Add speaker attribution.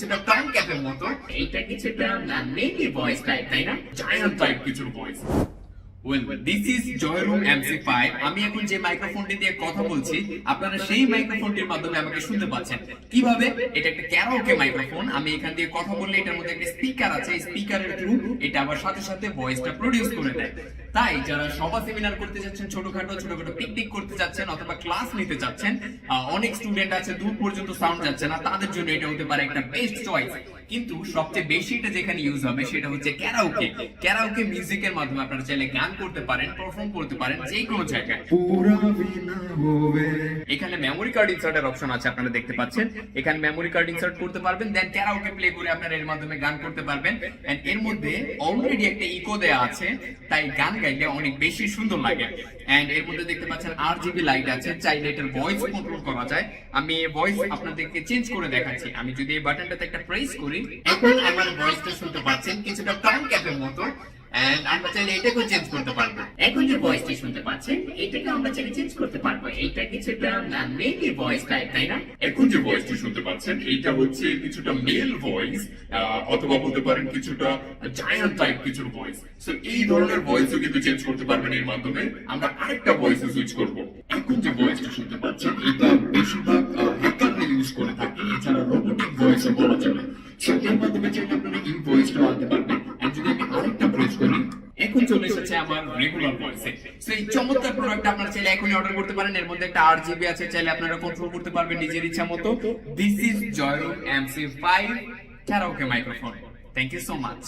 Speaker 1: কিছুটা টাইম ক্যাপের মতো,
Speaker 2: এইটা কিছুটা মেবি ভয়েস টাইপ, তাই না?
Speaker 1: জায়ান্ট টাইপ কিছু voice. This is Joyroom MC5। আমি এখন যে মাইক্রোফোনটি দিয়ে কথা বলছি আপনারা সেই মাইক্রোফোনটির মাধ্যমে আমাকে শুনতে পাচ্ছেন। কিভাবে? এটা একটা ক্যারাওকে মাইক্রোফোন। আমি এখান দিয়ে কথা বললে এটার মধ্যে একটা স্পিকার আছে, এই স্পিকারের থ্রু এটা আবার সাথে সাথে ভয়েসটা প্রডিউস করে দেয়। তাই যারা সভা সেমিনার করতে যাচ্ছেন, ছোটখাটো পিকনিক করতে যাচ্ছেন অথবা ক্লাস নিতে যাচ্ছেন, অনেক স্টুডেন্ট আছে দূর পর্যন্ত সাউন্ড যাচ্ছে না, তাদের জন্য এটা হতে পারে একটা বেস্ট চয়েস। কিন্তু সবচেয়ে বেশি এটা যেখানে ইউজ হবে সেটা হচ্ছে ক্যারাওকে। ক্যারাওকে মিউজিকের মাধ্যমে আপনারা চাইলে গান করতে পারেন, পারফর্ম করতে পারেন যে কোনো জায়গায়। এখানে মেমোরি কার্ড ইনসার্টের অপশন আছে, আপনারা দেখতে পাচ্ছেন। এখানে মেমোরি কার্ড ইনসার্ট করতে পারবেন, দেন ক্যারাওকে প্লে করে আপনারা এর মাধ্যমে গান করতে পারবেন। এন্ড এর মধ্যে অলরেডি একটা ইকো দেয়া আছে, তাই গান গাইলে অনেক বেশি সুন্দর লাগে। এন্ড এর মধ্যে দেখতে পাচ্ছেন RGB লাইট আছে, চাইলে এটার ভয়েস কন্ট্রোল করা যায়। আমি এই ভয়েস আপনাদেরকে চেঞ্জ করে দেখাচ্ছি। আমি যদি এই বাটনটাতে একটা প্রেস করি, এখন আমার ভয়েসটা শুনতে পাচ্ছেন কিছুটা টাইম ক্যাপের মতো। এন্ড আমরা চাইলে এটাকে চেঞ্জ করতে পারবো।
Speaker 2: এখন যে ভয়েসটি শুনতে পাচ্ছেন এটাকে আমরা চাইলে চেঞ্জ করতে পারবো। এইটা কিছুটা মেবি ভয়েস টাইপ, তাই না?
Speaker 3: এখন যে ভয়েসটি শুনতে পাচ্ছেন এটা হচ্ছে কিছুটা মেল ভয়েস, অথবা বলতে পারেন কিছুটা জায়ান্ট টাইপ কিছু ভয়েস। সো এই ধরনের ভয়েসও কিন্তু চেঞ্জ করতে পারবেন এর মাধ্যমে। আমরা আরেকটা ভয়েসে সুইচ করব। এখন যে ভয়েসটি শুনতে পাচ্ছেন এটা বেশিরভাগ হ্যাকাররা ইউজ করে থাকে, এছাড়া রোবোটিক ভয়েসও বলা যাবে। সো এর মাধ্যমে চাইলে আপনারা এই ভয়েসটা আনতে পারবেন। আর যদি আমি আরেকটা প্রেস করি,
Speaker 1: এখন চলে এসেছে আমার রেগুলার ভয়েসে। সো এই চমৎকার প্রোডাক্ট আপনারা চাইলে এখনই অর্ডার করতে পারেন। এর মধ্যে একটা RGB আছে, চাইলে আপনারা কন্ট্রোল করতে পারবেন নিজের ইচ্ছা মতো। This is Joyroom MC5 karaoke microphone. Thank you so much.